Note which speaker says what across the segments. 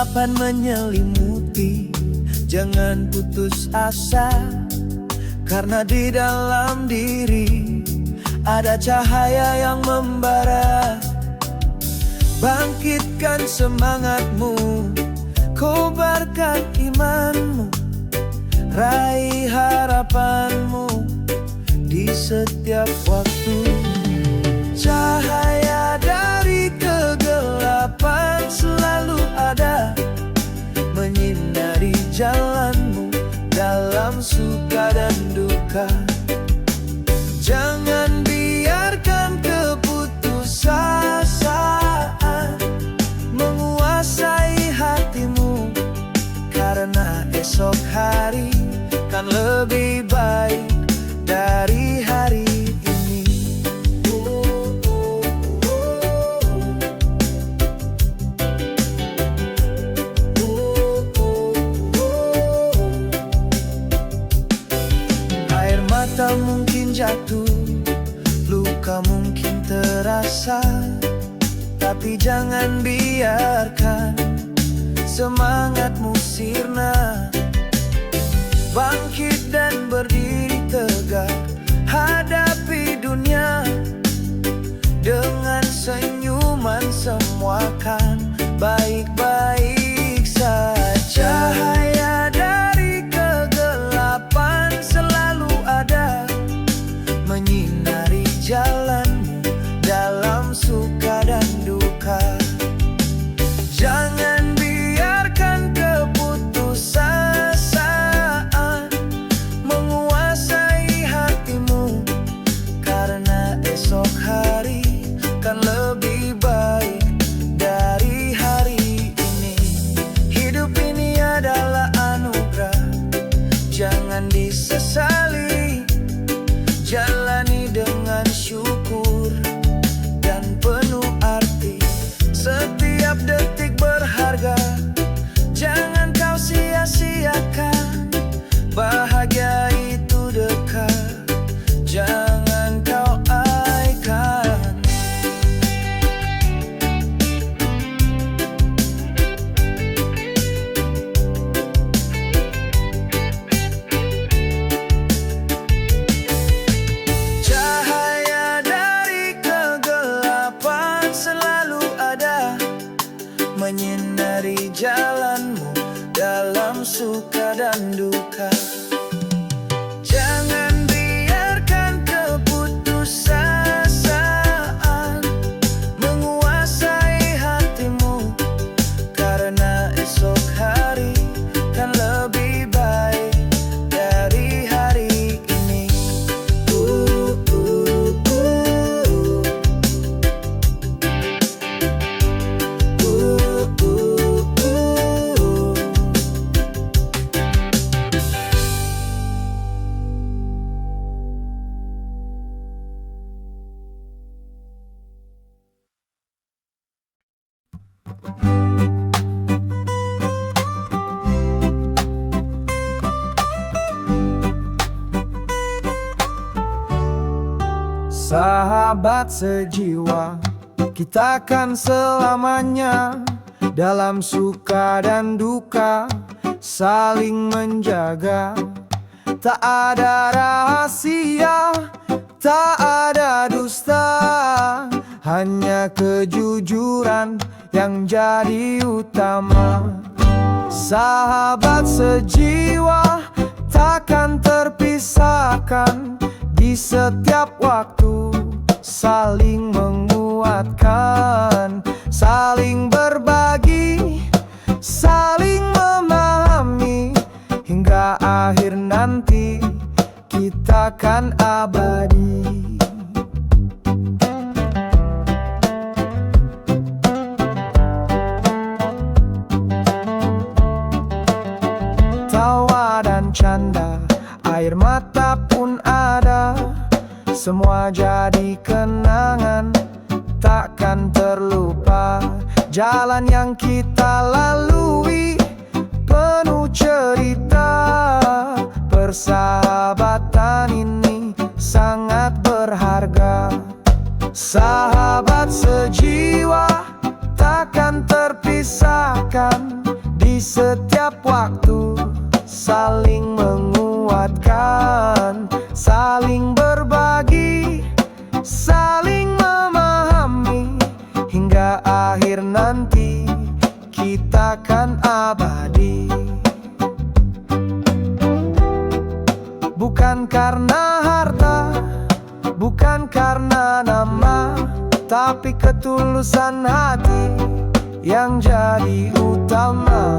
Speaker 1: kegelapan menyelimuti, jangan putus asa, karena di dalam diri ada cahaya yang membara. Bangkitkan semangatmu, kobarkan imanmu, raih harapanmu di setiap waktu. Cahaya dari kegelapan selalu ada, menyinari jalanmu dalam suka dan duka. Jangan biarkan keputusasaan menguasai hatimu, karena esok hari kan lebih baik dari hari ini. Air mata mungkin jatuh, luka mungkin terasa, tapi jangan biarkan semangatmu sirna. Bangkit dan berdiri tegak, hadapi dunia dengan senyuman, semua kan baik-baik saja. Cahaya dari kegelapan selalu ada, menyinari jalanmu dalam suka dan duka. Jangan biarkan keputusasaan menguasai hatimu, karena esok hari kan lebih baik dari hari ini. Hidup ini adalah anugerah, jangan disesali. Jalani dengan syukur dan penuh arti. Setiap detik berharga, jangan kau sia-siakan. Bahagia itu dekat, jangan kau abaikan. Cahaya dari kegelapan selalu ada, menyinari jalanmu dalam suka dan duka. Jangan biarkan keputusasaan menguasai hatimu, karena esok hari kan lebih baik dari hari ini. Sahabat sejiwa, kita kan selamanya dalam suka dan duka saling menjaga. Tak ada rahasia, tak ada dusta, hanya kejujuran yang jadi utama. Sahabat sejiwa takkan terpisahkan, di setiap waktu saling menguatkan, saling berbagi, saling memahami, hingga akhir nanti kita kan abadi. Tawa dan canda, air mata pun ada, semua jadi kenangan, takkan terlupa. Jalan yang kita lalui penuh cerita, persahabatan ini sangat berharga. Sahabat sejiwa takkan terpisahkan, di setiap waktu, saling menguatkan, saling berbagi, saling memahami, hingga akhir nanti kita kan abadi. Bukan karena harta, bukan karena nama, tapi ketulusan hati yang jadi utama.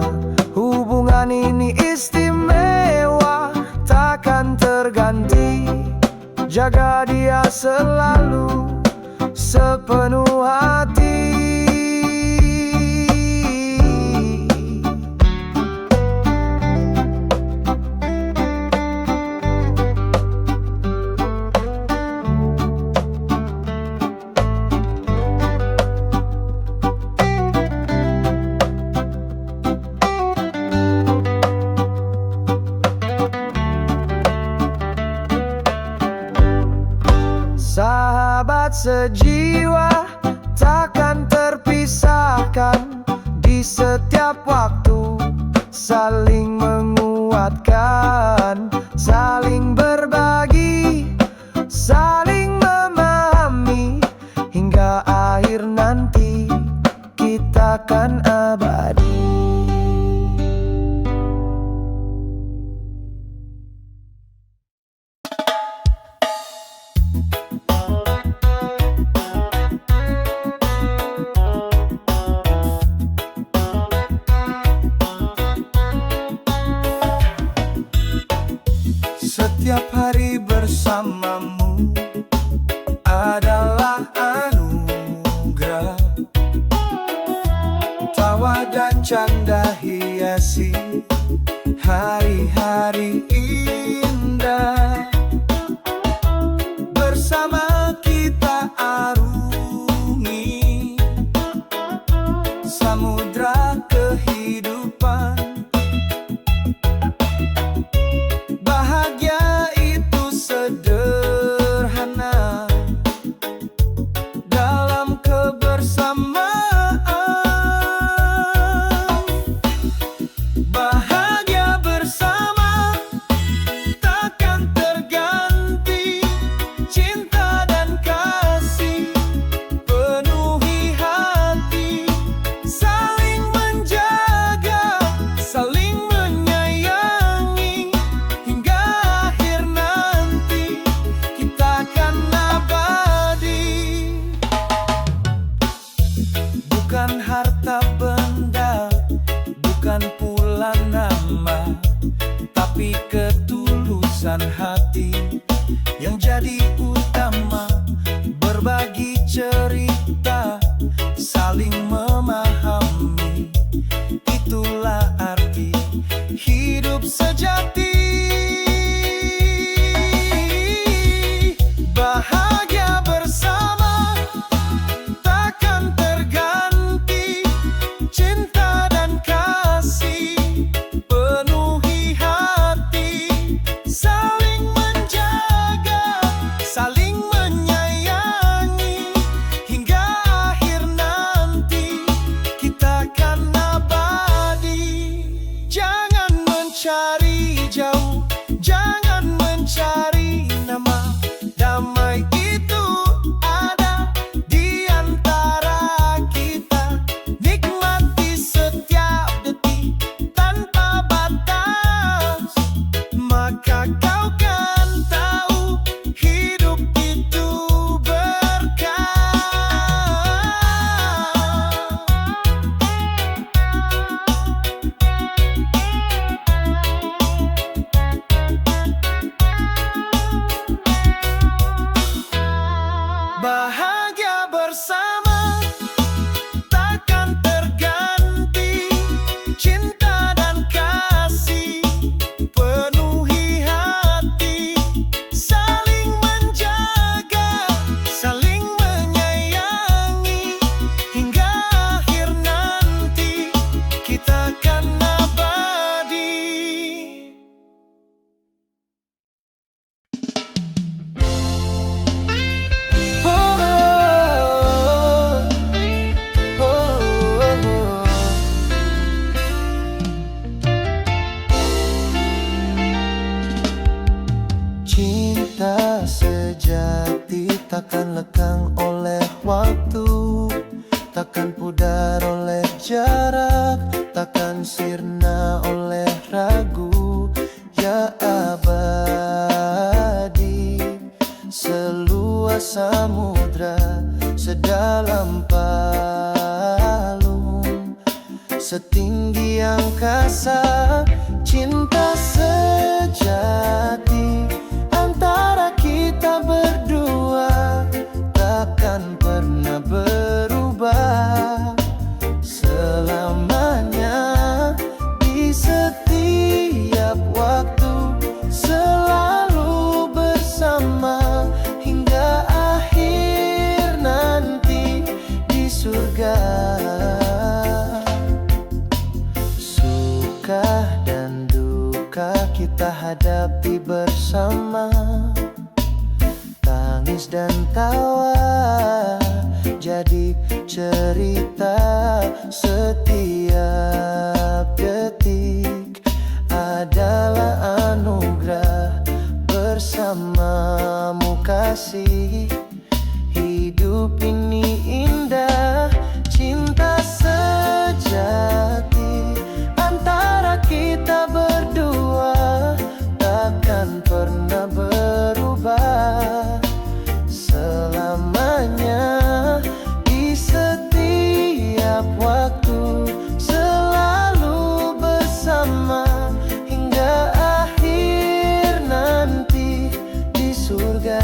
Speaker 1: Hubungan ini istimewa, takkan terganti. Jaga dia selalu sepenuh hati. Sahabat sejiwa takkan terpisahkan, di setiap waktu saling menguatkan, saling berbagi, saling memahami, hingga akhir nanti kita kan abadi. Setiap hari bersamamu adalah anugerah. Tawa dan canda hiasi hari-hari indah. Bersama kita arungi samudra kehidupan. Bahagia itu sederhana dalam kebersamaan. Bahagia bersama sirna oleh ragu. Ya abadi, seluas samudra, sedalam palung, setinggi angkasa. Cinta sejati antara kita berdua takkan pernah berubah selamanya. Di setiap waktu selalu bersama hingga akhir nanti di surga. Suka dan duka kita hadapi bersama, tangis dan tawa jadi cerita. Setiap detik adalah anugerah, bersamamu kasih. Hidup ini indah, cinta sejati antara kita berdua takkan pernah berubah selamanya. Di setiap waktu selalu bersama hingga akhir nanti di surga.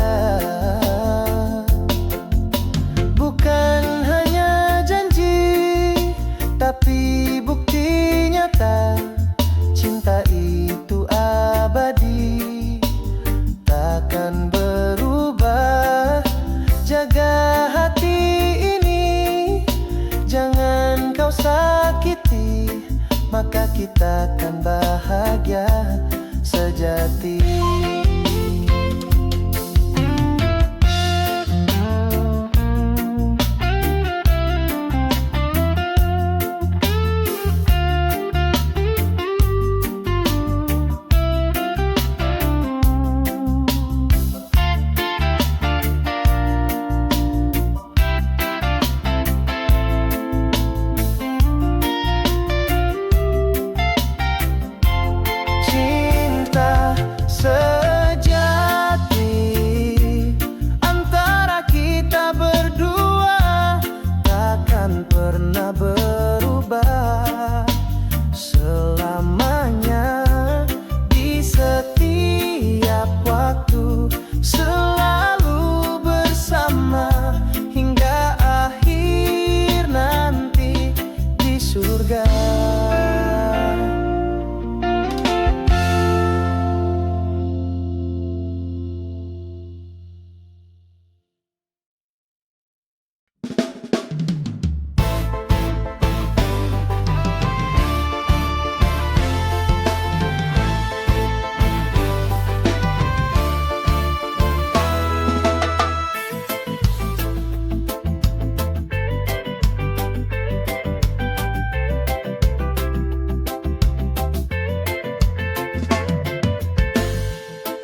Speaker 1: Bukan hanya janji, tapi bukti nyata. Cinta itu abadi, takkan berubah. Jaga hati ini, jangan kau sakiti, maka kita akan bahagia sejati.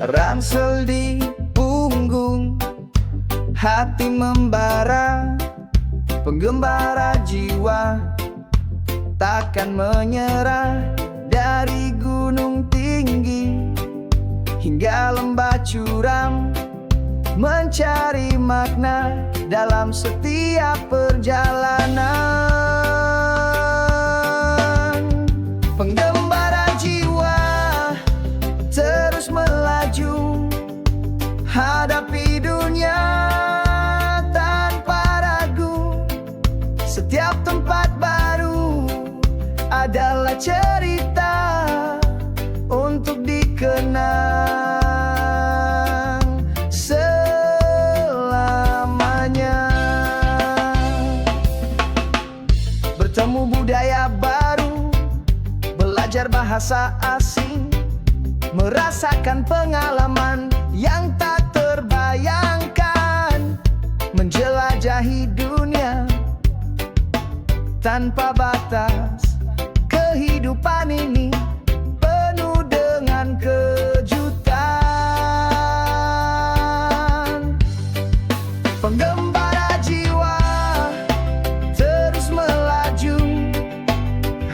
Speaker 1: Ransel di punggung, hati membara, penggembara jiwa takkan menyerah. Dari gunung tinggi hingga lembah curam, mencari makna dalam setiap perjalanan. Penggembara jiwa terus melaju, hadapi dunia tanpa ragu. Setiap tempat baru adalah cerita untuk dikenang selamanya. Bertemu budaya baru, belajar bahasa asing, merasakan pengalaman yang tak terbayangkan, menjelajahi dunia tanpa batas. Kehidupan ini penuh dengan kejutan. Penggembara jiwa terus melaju,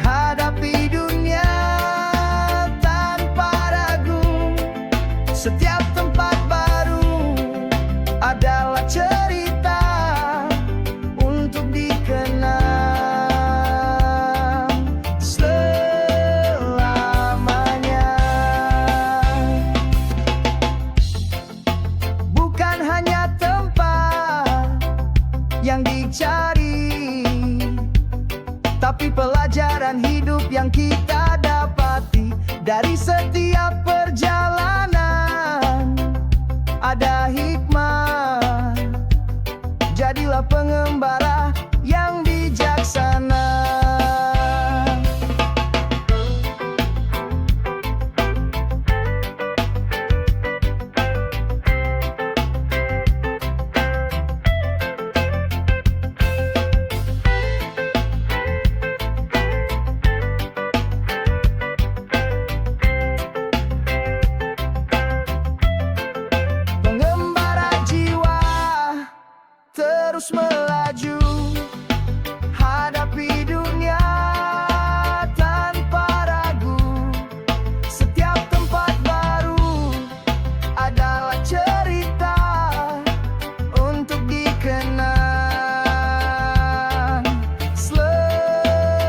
Speaker 1: hadapi dunia Setiap tempat baru adalah cerita untuk dikenang selamanya. Bukan hanya tempat yang dicari, tapi pelajaran hidup yang kita dapati dari setiap perjalanan. Ada hikmah, jadilah pengembara yang bijaksana. Terus melaju, hadapi dunia tanpa ragu. Setiap tempat baru adalah cerita untuk dikenang selamanya.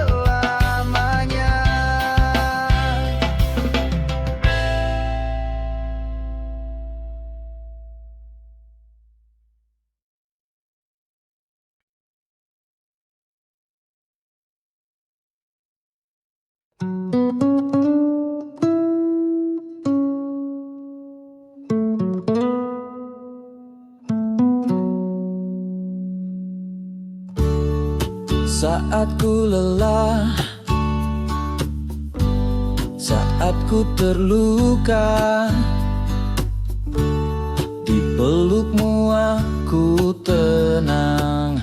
Speaker 1: Saat ku lelah, saat ku terluka, di pelukmu aku tenang,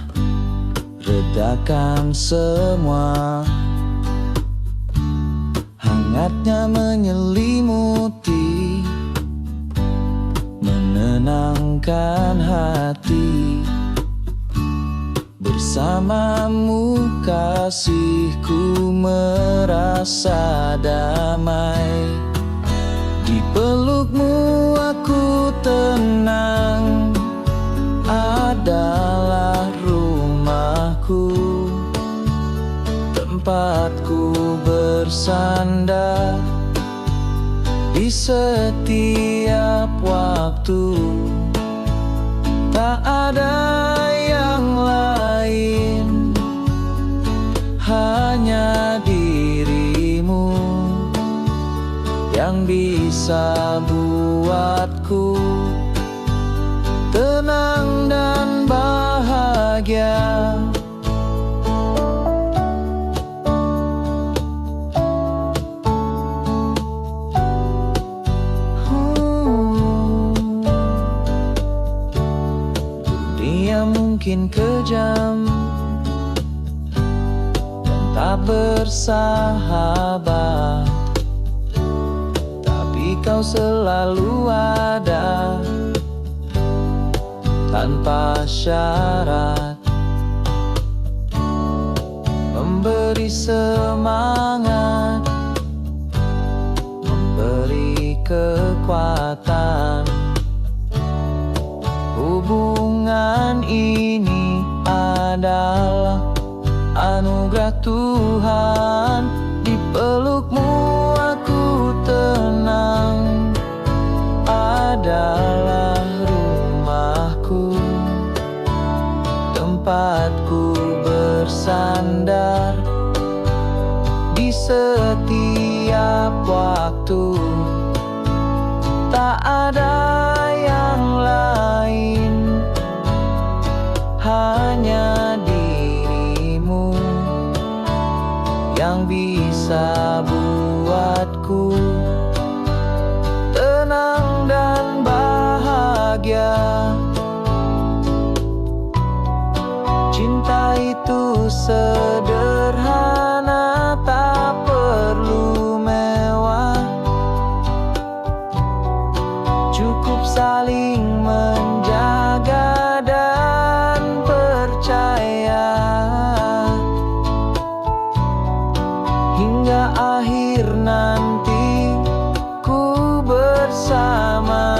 Speaker 1: redakan semua. Hangatnya menyelimuti, menenangkan hati. Bersamamu kasihku merasa damai. Di pelukmu aku tenang, adalah rumahku, tempatku bersandar di setiap waktu. Tak ada yang lain, hanya dirimu yang bisa buatku tenang dan bahagia. Dunia mungkin kejam dan tak bersahabat, tapi kau selalu ada tanpa syarat, memberi semangat, memberi kekuatan. Hubungan ini adalah anugerah Tuhan. Di pelukmu aku tenang, adalah rumahku, tempatku bersandar di setiap waktu. Tak ada yang lain, hanya dirimu yang bisa buatku tenang dan bahagia. Cinta itu sederhana, tak perlu mewah, cukup saling menjaga dan percaya. Hingga akhir nanti ku bersama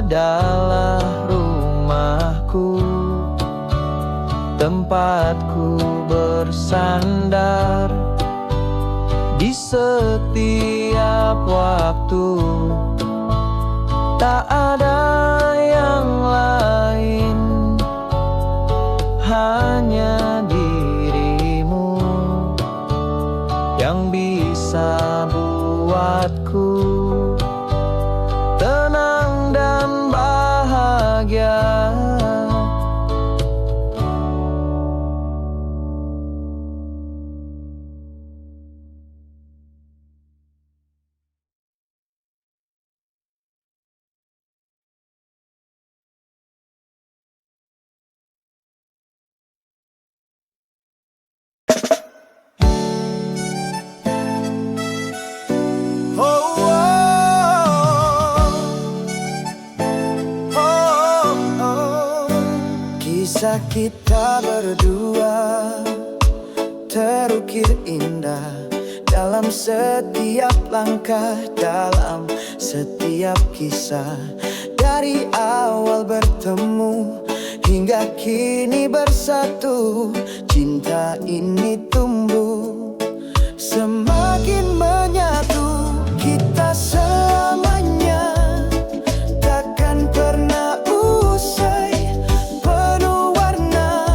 Speaker 1: adalah rumahku, tempatku bersandar di setiap waktu. Tak ada yang lain, hanya dirimu yang bisa buatku tenang dan bahagia. Kisah kita berdua terukir indah dalam setiap langkah, dalam setiap kisah. Dari awal bertemu hingga kini bersatu, cinta ini tumbuh semakin menyatu. Kita selamanya takkan pernah usai, penuh warna,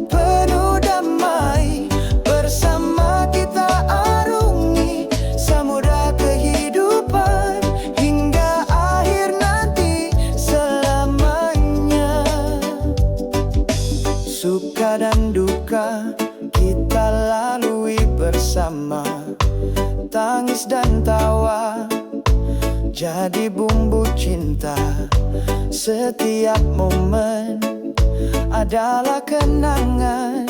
Speaker 1: penuh damai. Bersama kita arungi samudra kehidupan hingga akhir nanti selamanya. Suka dan duka kita lalui bersama, tangis dan tawa jadi bumbu cinta. Setiap momen adalah kenangan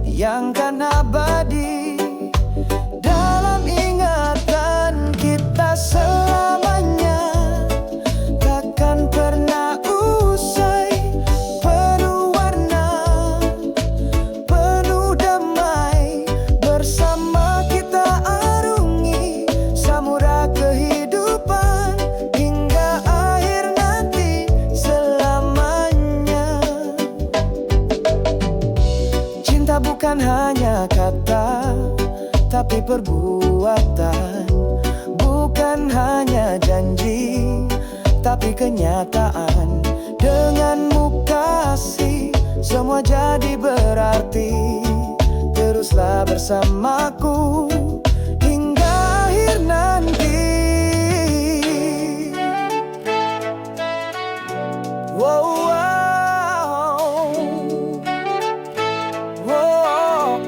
Speaker 1: yang kan abadi dalam ingatan kita selamanya. Takkan pernah usai, penuh warna, penuh damai. Bersama kita arungi samudra kehidupan hingga akhir nanti selamanya. Cinta bukan hanya kata, tapi perbuatan. Bukan hanya janji, tapi kenyataan. Denganmu kasih, semua jadi berarti. Teruslah bersamaku hingga akhir nanti. Wow, wow, wow.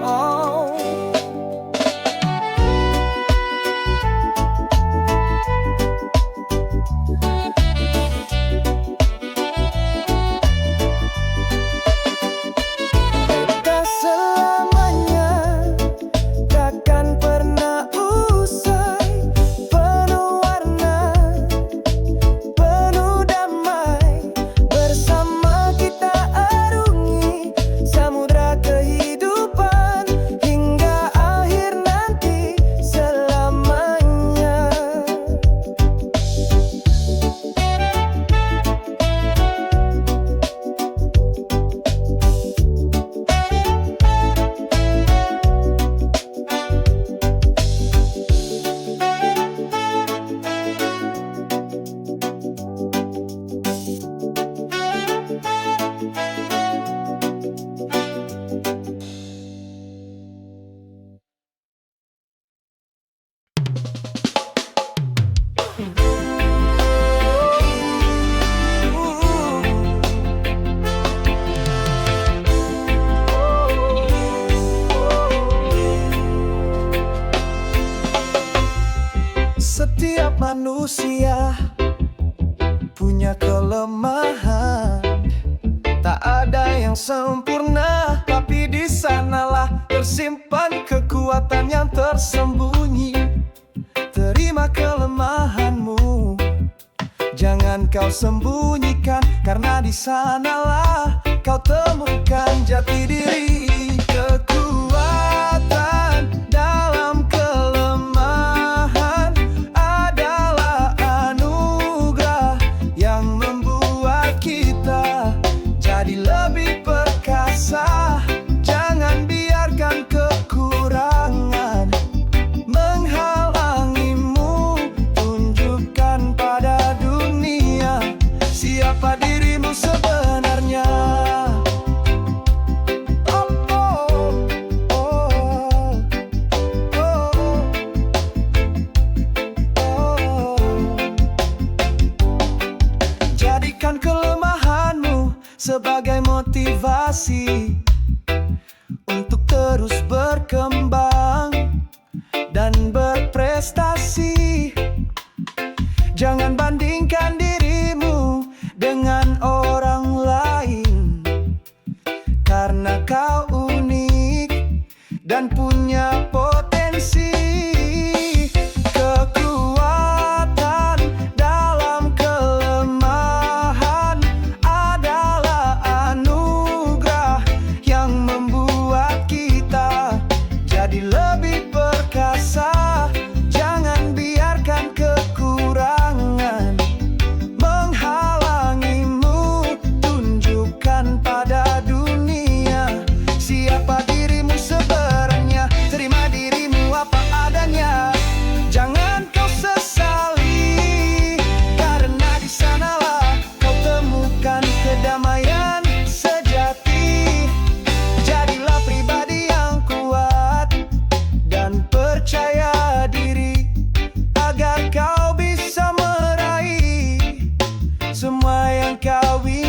Speaker 1: Kita selamanya takkan pernah usai, penuh warna, penuh damai. Bersama kita arungi samudra kehidupan hingga akhir nanti selamanya. Setiap manusia punya kelemahan, tak ada yang sempurna, tapi di sanalah tersimpan kekuatan yang tersembunyi. Terima kelemahanmu, jangan kau sembunyikan, karena di sanalah kau temukan jati diri. Kekuatan dalam kelemahan adalah anugerah sebagai motivasi untuk terus berkembang dan berprestasi. Jangan bandingkan dirimu dengan orang lain, karena kau unik dan punya potensi. Kekuatan dalam kelemahan adalah anugerah yang membuat kita jadi lebih perkasa. Jangan biarkan kekurangan menghalangimu. Tunjukkan pada dunia siapa dirimu sebenarnya. Terima dirimu apa adanya. Jangan kau sesali, karena di sanalah kau temukan kedamaian sejati. Jadilah pribadi yang kuat dan percaya diri, agar kau bisa meraih semua yang kau ingin.